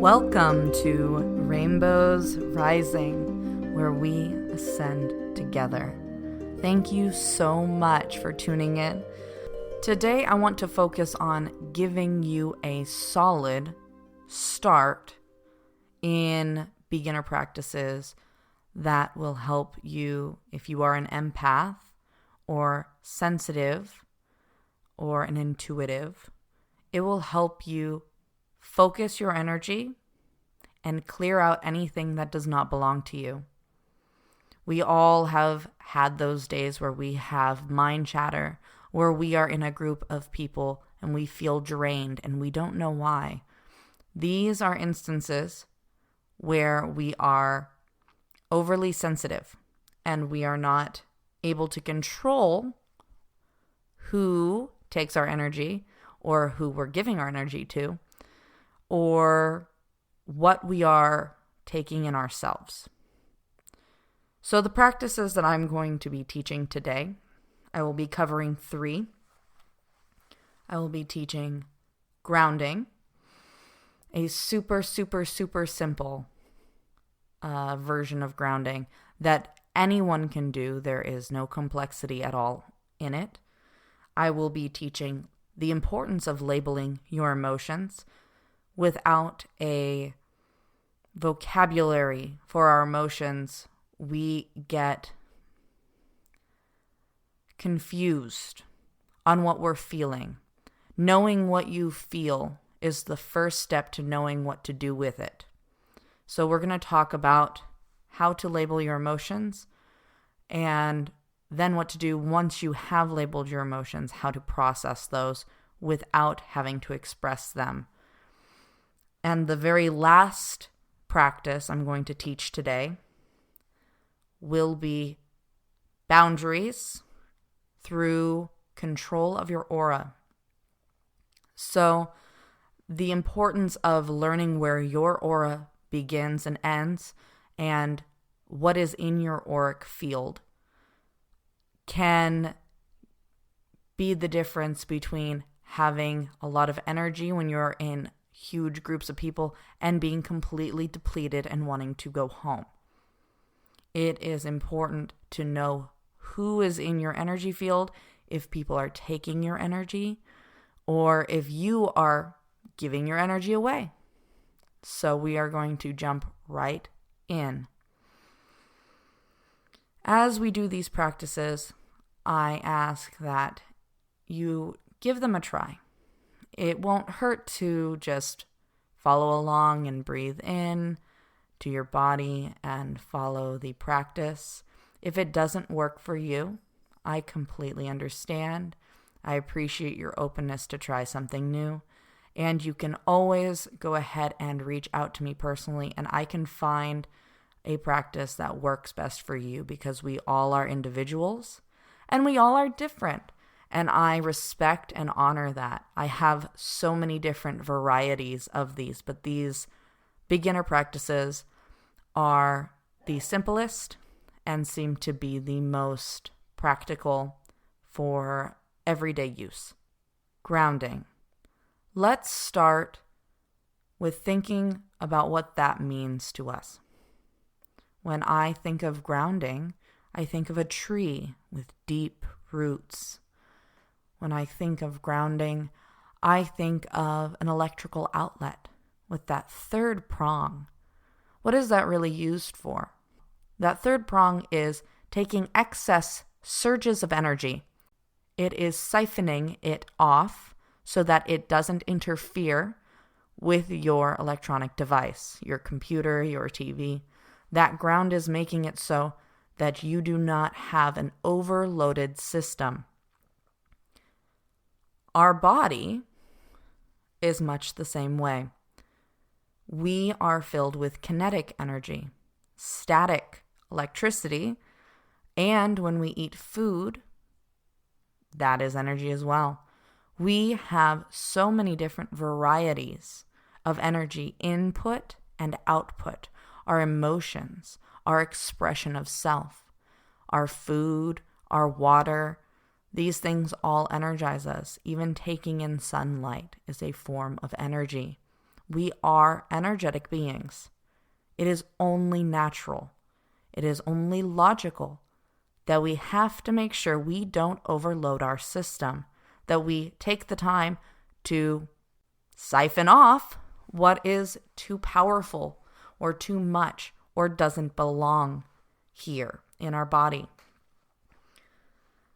Welcome to Rainbows Rising, where we ascend together. Thank you so much for tuning in. Today I want to focus on giving you a solid start in beginner practices that will help you if you are an empath or sensitive or an intuitive. It will help you focus your energy and clear out anything that does not belong to you. We all have had those days where we have mind chatter, where we are in a group of people and we feel drained and we don't know why. These are instances where we are overly sensitive and we are not able to control who takes our energy or who we're giving our energy to, or what we are taking in ourselves. So the practices that I'm going to be teaching today, I will be covering 3. I will be teaching grounding, a super simple version of grounding that anyone can do. There is no complexity at all in it. I will be teaching the importance of labeling your emotions. Without a vocabulary for our emotions, we get confused on what we're feeling. Knowing what you feel is the first step to knowing what to do with it. So we're going to talk about how to label your emotions and then what to do once you have labeled your emotions, how to process those without having to express them. And the very last practice I'm going to teach today will be boundaries through control of your aura. So the importance of learning where your aura begins and ends and what is in your auric field can be the difference between having a lot of energy when you're in huge groups of people and being completely depleted and wanting to go home. It is important to know who is in your energy field, if people are taking your energy, or if you are giving your energy away. So we are going to jump right in. As we do these practices, I ask that you give them a try. It won't hurt to just follow along and breathe in to your body and follow the practice. If it doesn't work for you, I completely understand. I appreciate your openness to try something new. And you can always go ahead and reach out to me personally, and I can find a practice that works best for you because we all are individuals and we all are different. And I respect and honor that. I have so many different varieties of these, but these beginner practices are the simplest and seem to be the most practical for everyday use. Grounding. Let's start with thinking about what that means to us. When I think of grounding, I think of a tree with deep roots. When I think of grounding, I think of an electrical outlet with that third prong. What is that really used for? That third prong is taking excess surges of energy. It is siphoning it off so that it doesn't interfere with your electronic device, your computer, your TV. That ground is making it so that you do not have an overloaded system. Our body is much the same way. We are filled with kinetic energy, static electricity, and when we eat food, that is energy as well. We have so many different varieties of energy input and output, our emotions, our expression of self, our food, our water. These things all energize us. Even taking in sunlight is a form of energy. We are energetic beings. It is only natural. It is only logical that we have to make sure we don't overload our system, that we take the time to siphon off what is too powerful or too much or doesn't belong here in our body.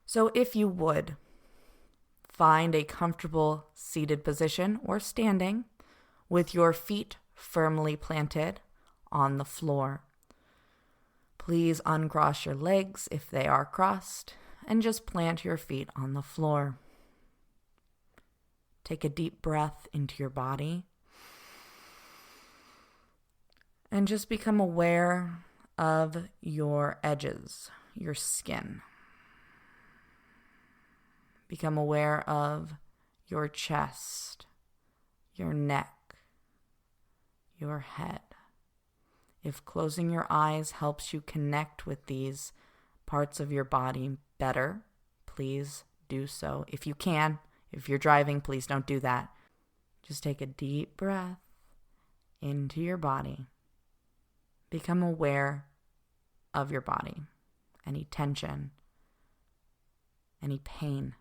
So if you would, find a comfortable seated position or standing with your feet firmly planted on the floor. Please uncross your legs if they are crossed and just plant your feet on the floor. Take a deep breath into your body and just become aware of your edges, your skin. Become aware of your chest, your neck, your head. If closing your eyes helps you connect with these parts of your body better, please do so. If you can, if you're driving, please don't do that. Just take a deep breath into your body. Become aware of your body, any tension, any pain,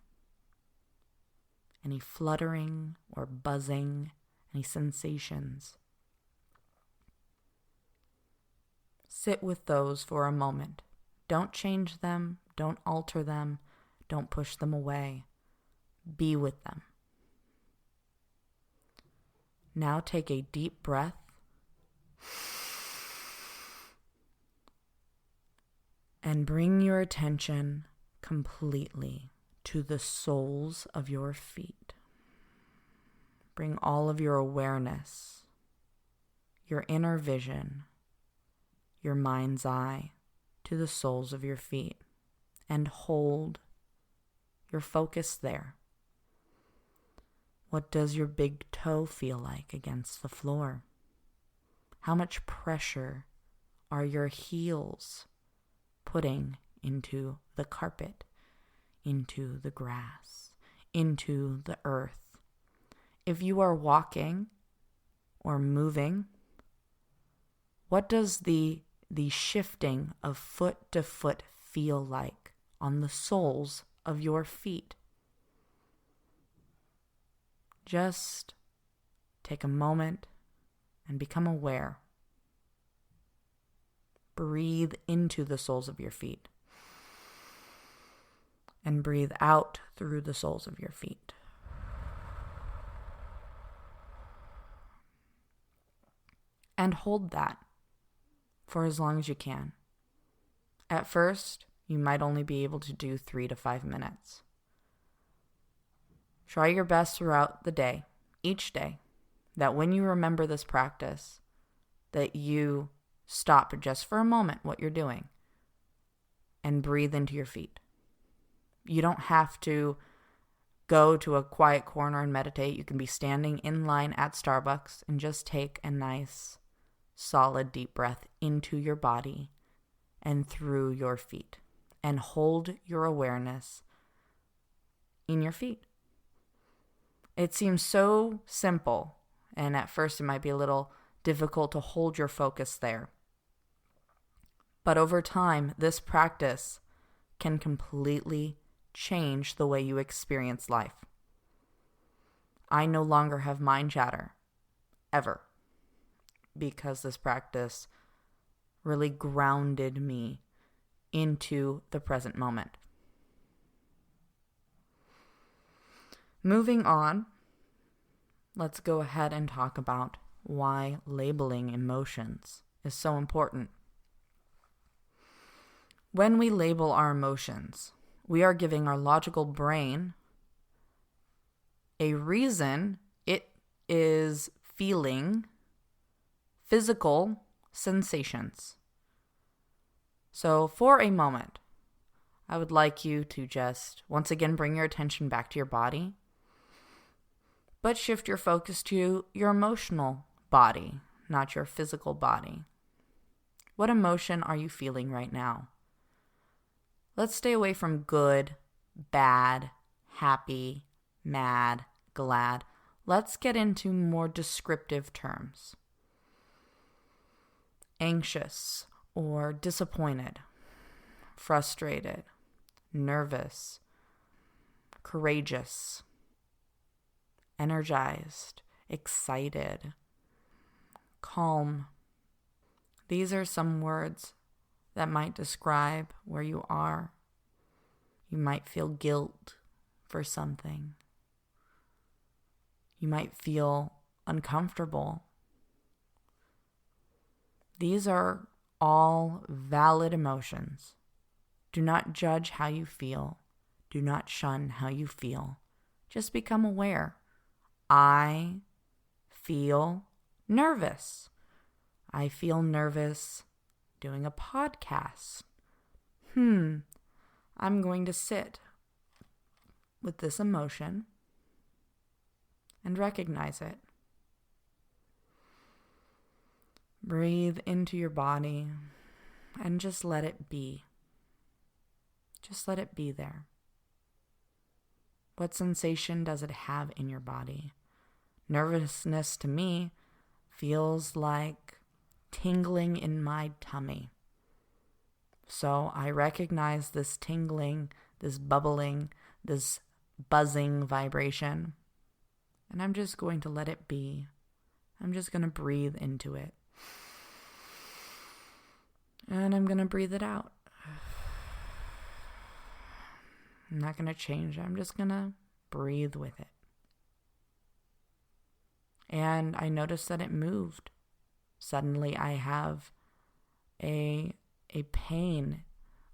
any fluttering or buzzing, any sensations. Sit with those for a moment. Don't change them. Don't alter them. Don't push them away. Be with them. Now take a deep breath. And bring your attention completely to the soles of your feet. Bring all of your awareness, your inner vision, your mind's eye to the soles of your feet and hold your focus there. What does your big toe feel like against the floor? How much pressure are your heels putting into the carpet, into the grass, into the earth? If you are walking or moving, what does the shifting of foot to foot feel like on the soles of your feet? Just take a moment and become aware. Breathe into the soles of your feet and breathe out through the soles of your feet. And hold that for as long as you can. At first, you might only be able to do 3 to 5 minutes. Try your best throughout the day, each day, that when you remember this practice, that you stop just for a moment what you're doing and breathe into your feet. You don't have to go to a quiet corner and meditate. You can be standing in line at Starbucks and just take a nice, solid, deep breath into your body and through your feet and hold your awareness in your feet. It seems so simple, and at first it might be a little difficult to hold your focus there. But over time, this practice can completely change the way you experience life. I no longer have mind chatter, ever, because this practice really grounded me into the present moment. Moving on, let's go ahead and talk about why labeling emotions is so important. When we label our emotions, we are giving our logical brain a reason it is feeling physical sensations. So for a moment, I would like you to just once again bring your attention back to your body, but shift your focus to your emotional body, not your physical body. What emotion are you feeling right now? Let's stay away from good, bad, happy, mad, glad. let's get into more descriptive terms. Anxious or disappointed, frustrated, nervous, courageous, energized, excited, calm. These are some words that might describe where you are. You might feel guilt for something. You might feel uncomfortable. These are all valid emotions. Do not judge how you feel. Do not shun how you feel. Just become aware. I feel nervous. I feel nervous doing a podcast. I'm going to sit with this emotion and recognize it. Breathe into your body and just let it be. Just let it be there. What sensation does it have in your body? Nervousness to me feels like tingling in my tummy. So I recognize this tingling, this bubbling, this buzzing vibration, and I'm just going to let it be. I'm just going to breathe into it. And I'm going to breathe it out. I'm not going to change it. I'm just going to breathe with it. And I noticed that it moved. Suddenly I have a pain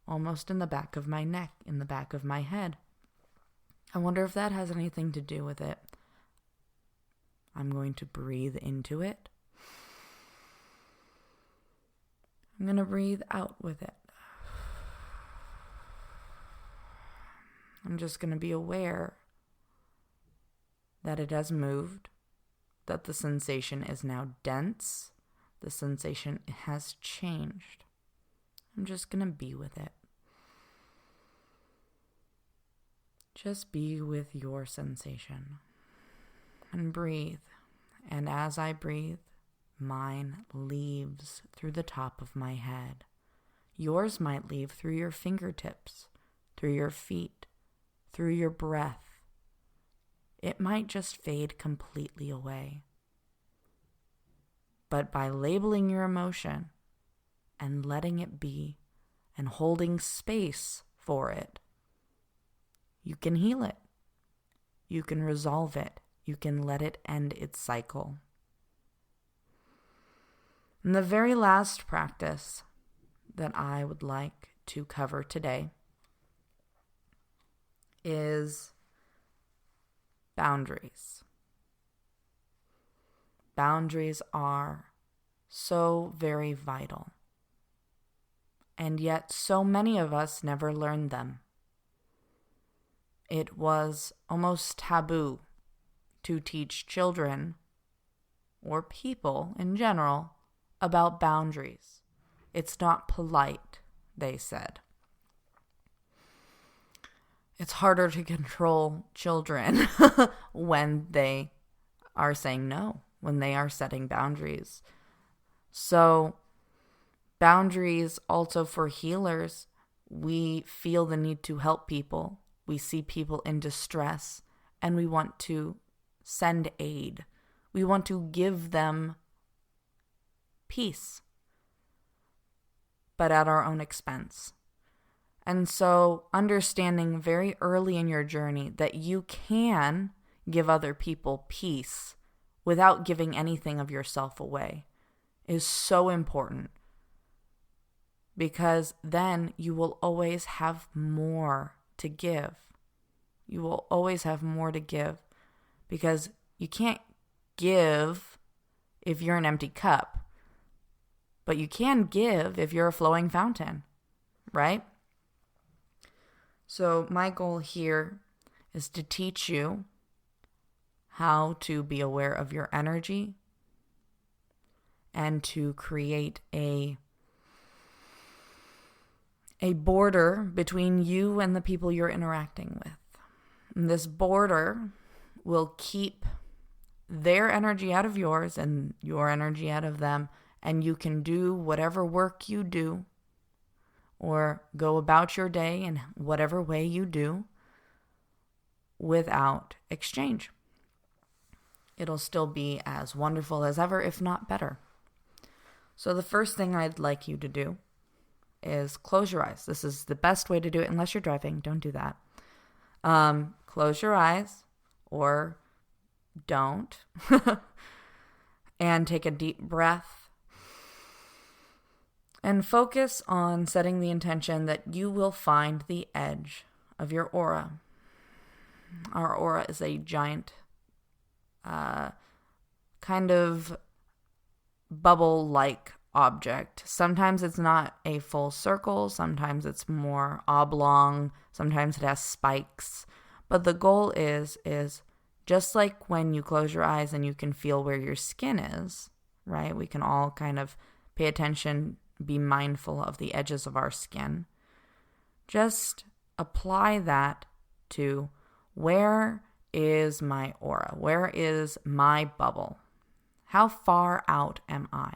almost in the back of my neck, in the back of my head. I wonder if that has anything to do with it. I'm going to breathe into it. I'm going to breathe out with it. I'm just going to be aware that it has moved, that the sensation is now dense, the sensation has changed. I'm just going to be with it. Just be with your sensation and breathe. And as I breathe, mine leaves through the top of my head. Yours might leave through your fingertips, through your feet, through your breath. It might just fade completely away. But by labeling your emotion and letting it be and holding space for it, you can heal it. You can resolve it. You can let it end its cycle. And the very last practice that I would like to cover today is boundaries. Boundaries are so very vital. And yet so many of us never learned them. It was almost taboo to teach children or people in general about boundaries. It's not polite, they said. It's harder to control children when they are saying no, when they are setting boundaries. So boundaries also for healers, we feel the need to help people. We see people in distress and we want to send aid. We want to give them peace, but at our own expense. And so understanding very early in your journey that you can give other people peace without giving anything of yourself away is so important, because then you will always have more to give. You will always have more to give, because you can't give if you're an empty cup, but you can give if you're a flowing fountain, right? So my goal here is to teach you how to be aware of your energy and to create a border between you and the people you're interacting with. And this border will keep their energy out of yours and your energy out of them, and you can do whatever work you do or go about your day in whatever way you do without exchange. It'll still be as wonderful as ever, if not better. So the first thing I'd like you to do is close your eyes. This is the best way to do it, unless you're driving. Don't do that. Close your eyes, or don't, and take a deep breath and focus on setting the intention that you will find the edge of your aura. Our aura is a giant kind of bubble-like object. Sometimes it's not a full circle, sometimes it's more oblong, sometimes it has spikes. But the goal is just like when you close your eyes and you can feel where your skin is, right? We can all kind of pay attention, be mindful of the edges of our skin. Just apply that to where is my aura? Where is my bubble? How far out am I?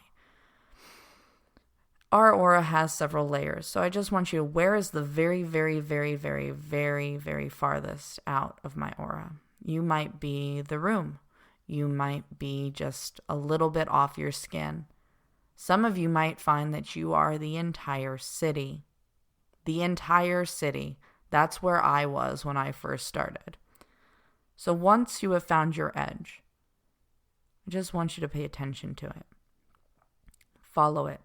Our aura has several layers, so I just want you to, where is the very, very, very, very, very, very farthest out of my aura? You might be the room. You might be just a little bit off your skin. Some of you might find that you are the entire city. The entire city. That's where I was when I first started. So once you have found your edge, I just want you to pay attention to it. Follow it.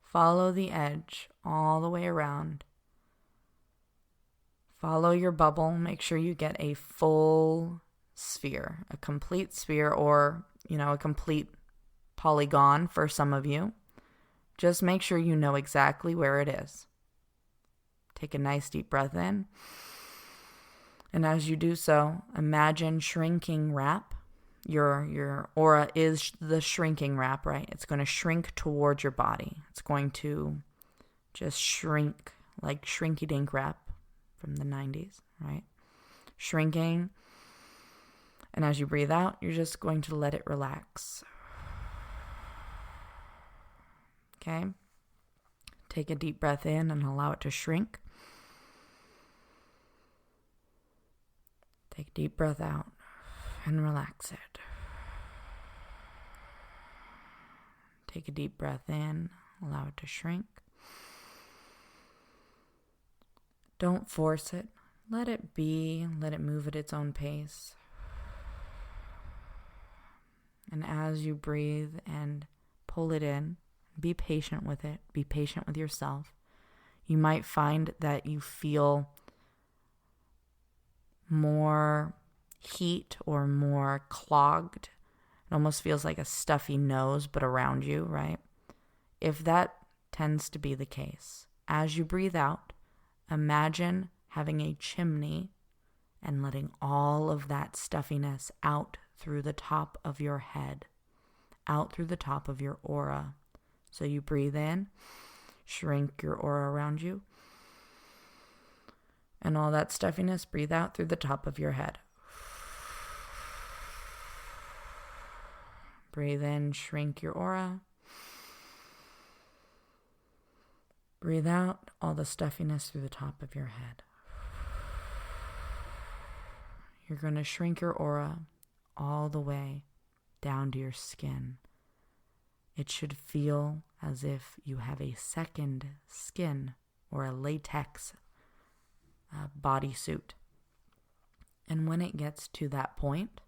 Follow the edge all the way around. Follow your bubble. Make sure you get a full sphere, a complete sphere, or, a complete polygon for some of you. Just make sure you know exactly where it is. Take a nice deep breath in. And as you do so, imagine shrinking wrap. Your aura is the shrinking wrap, right? It's going to shrink toward your body. It's going to just shrink like Shrinky Dink wrap from the 90s, right? Shrinking. And as you breathe out, you're just going to let it relax. Okay? Take a deep breath in and allow it to shrink. Take a deep breath out and relax it. Take a deep breath in, allow it to shrink. Don't force it. Let it be. Let it move at its own pace. And as you breathe and pull it in, be patient with it. Be patient with yourself. You might find that you feel more heat or more clogged. It almost feels like a stuffy nose, but around you, right? If that tends to be the case, as you breathe out, imagine having a chimney and letting all of that stuffiness out through the top of your head, out through the top of your aura. So you breathe in, shrink your aura around you, and all that stuffiness, breathe out through the top of your head. Breathe in, shrink your aura. Breathe out all the stuffiness through the top of your head. You're going to shrink your aura all the way down to your skin. It should feel as if you have a second skin or a latex bodysuit. And when it gets to that point,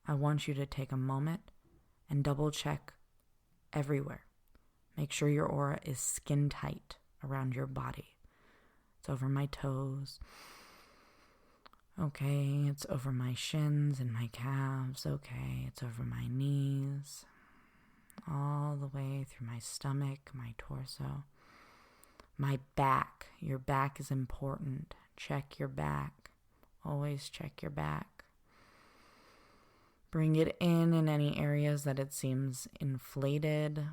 I want you to take a moment and double check everywhere. Make sure your aura is skin tight around your body. It's over my toes. Okay, it's over my shins and my calves. Okay, it's over my knees. All the way through my stomach, my torso. My back. Your back is important. Check your back. Always check your back. Bring it in any areas that it seems inflated.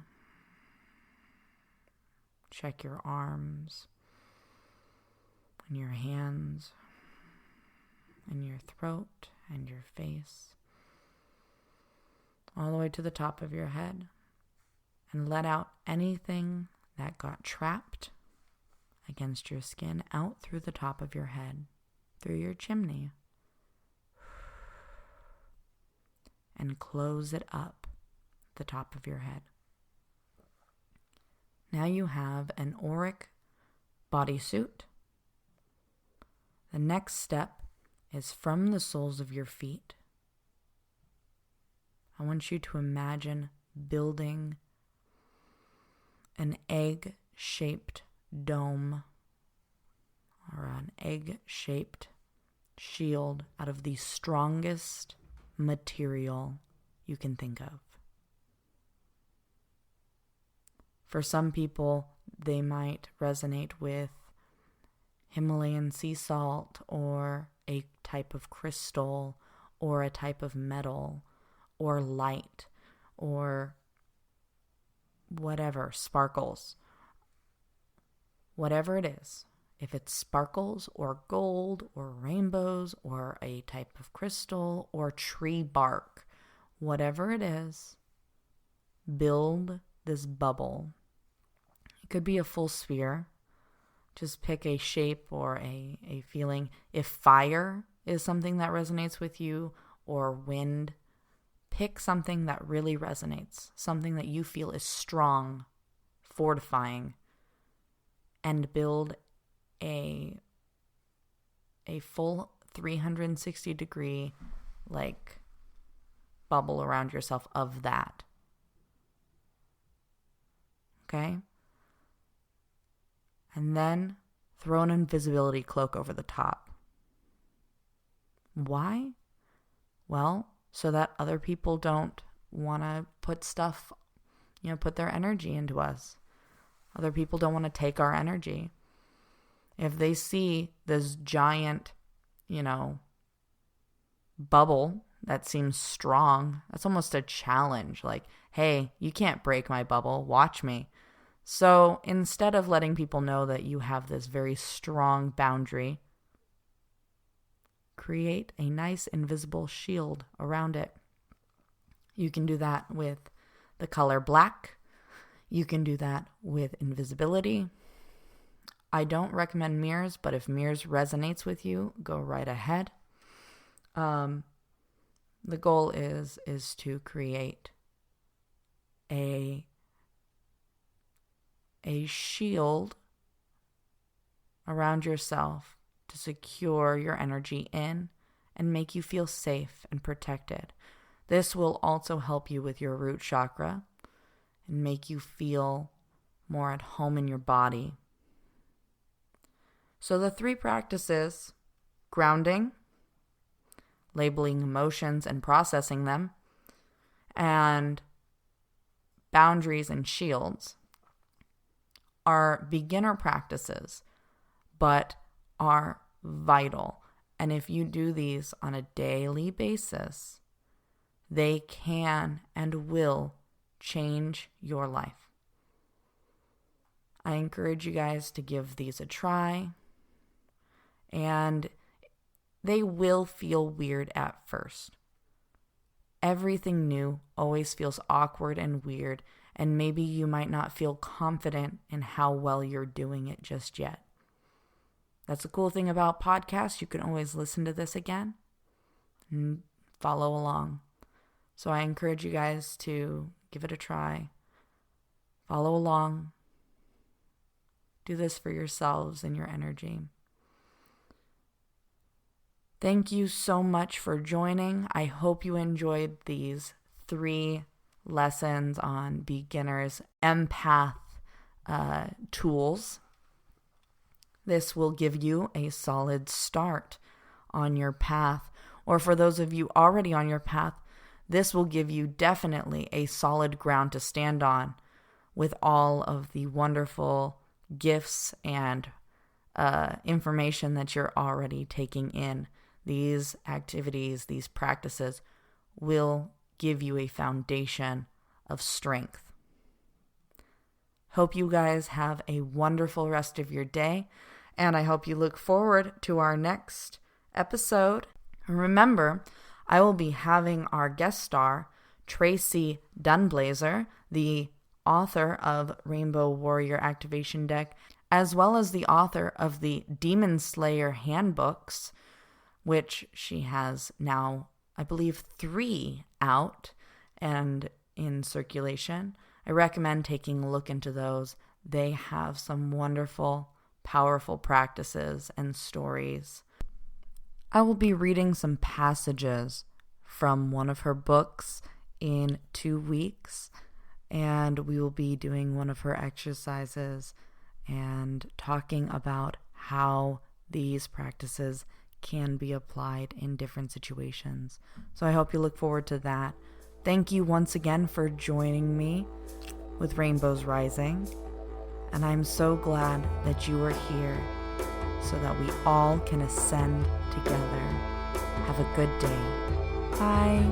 Check your arms and your hands and your throat and your face, all the way to the top of your head, and let out anything that got trapped against your skin out through the top of your head, through your chimney, and close it up the top of your head. Now you have an Auric bodysuit. The next step is from the soles of your feet. I want you to imagine building an egg-shaped dome or an egg-shaped shield out of the strongest material you can think of. For some people, they might resonate with Himalayan sea salt or a type of crystal or a type of metal or light or whatever, sparkles. Whatever it is, if it's sparkles or gold or rainbows or a type of crystal or tree bark, whatever it is, build this bubble. It could be a full sphere. Just pick a shape or a feeling. If fire is something that resonates with you, or wind, pick something that really resonates, something that you feel is strong, fortifying, and build a full 360 degree bubble around yourself of that. Okay? And then throw an invisibility cloak over the top. Why? Well, so that other people don't want to put stuff, put their energy into us. Other people don't want to take our energy. If they see this giant, bubble that seems strong, that's almost a challenge. Like, hey, you can't break my bubble. Watch me. So instead of letting people know that you have this very strong boundary, create a nice invisible shield around it. You can do that with the color black. You can do that with invisibility. I don't recommend mirrors, but if mirrors resonates with you, go right ahead. The goal is to create a shield around yourself to secure your energy in and make you feel safe and protected. This will also help you with your root chakra and make you feel more at home in your body. So the 3 practices: grounding, labeling emotions and processing them, and boundaries and shields, are beginner practices, but are vital. And if you do these on a daily basis, they can and will change your life. I encourage you guys to give these a try, and they will feel weird at first. Everything new always feels awkward and weird, and maybe you might not feel confident in how well you're doing it just yet. That's the cool thing about podcasts. You can always listen to this again and follow along. So I encourage you guys to give it a try. Follow along. Do this for yourselves and your energy. Thank you so much for joining. I hope you enjoyed these 3 lessons on beginners empath tools. This will give you a solid start on your path. Or for those of you already on your path, this will give you definitely a solid ground to stand on with all of the wonderful gifts and information that you're already taking in. These activities, these practices will give you a foundation of strength. Hope you guys have a wonderful rest of your day, and I hope you look forward to our next episode Remember, I will be having our guest star, Tracy Dunblazer, the author of Rainbow Warrior Activation Deck, as well as the author of the Demon Slayer handbooks, which she has now, I believe, 3 out and in circulation. I recommend taking a look into those. They have some wonderful, powerful practices and stories. I will be reading some passages from one of her books in 2 weeks, and we will be doing one of her exercises and talking about how these practices can be applied in different situations. So I hope you look forward to that. Thank you once again for joining me with Rainbows Rising, and I'm so glad that you are here so that we all can ascend together. Have a good day. Bye.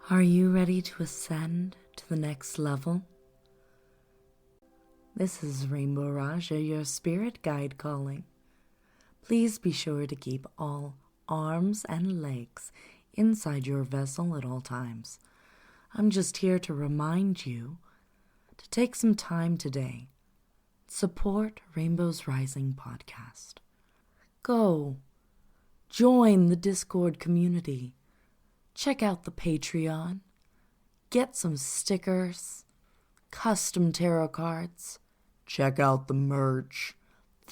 Are you ready to ascend to the next level? This is Rainbow Raaja, your spirit guide calling. Please be sure to keep all arms and legs inside your vessel at all times. I'm just here to remind you to take some time today. Support Rainbows Rising podcast. Go. Join the Discord community. Check out the Patreon. Get some stickers, custom tarot cards. Check out the merch.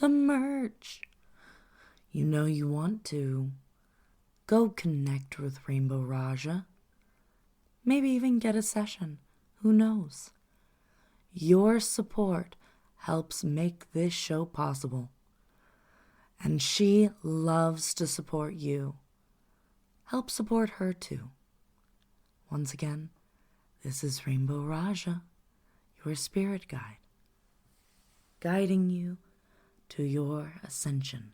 The merch. You know you want to. Go connect with Rainbow Raaja. Maybe even get a session. Who knows? Your support helps make this show possible. And she loves to support you. Help support her too. Once again, this is Rainbow Raaja, your spirit guide, guiding you to your ascension.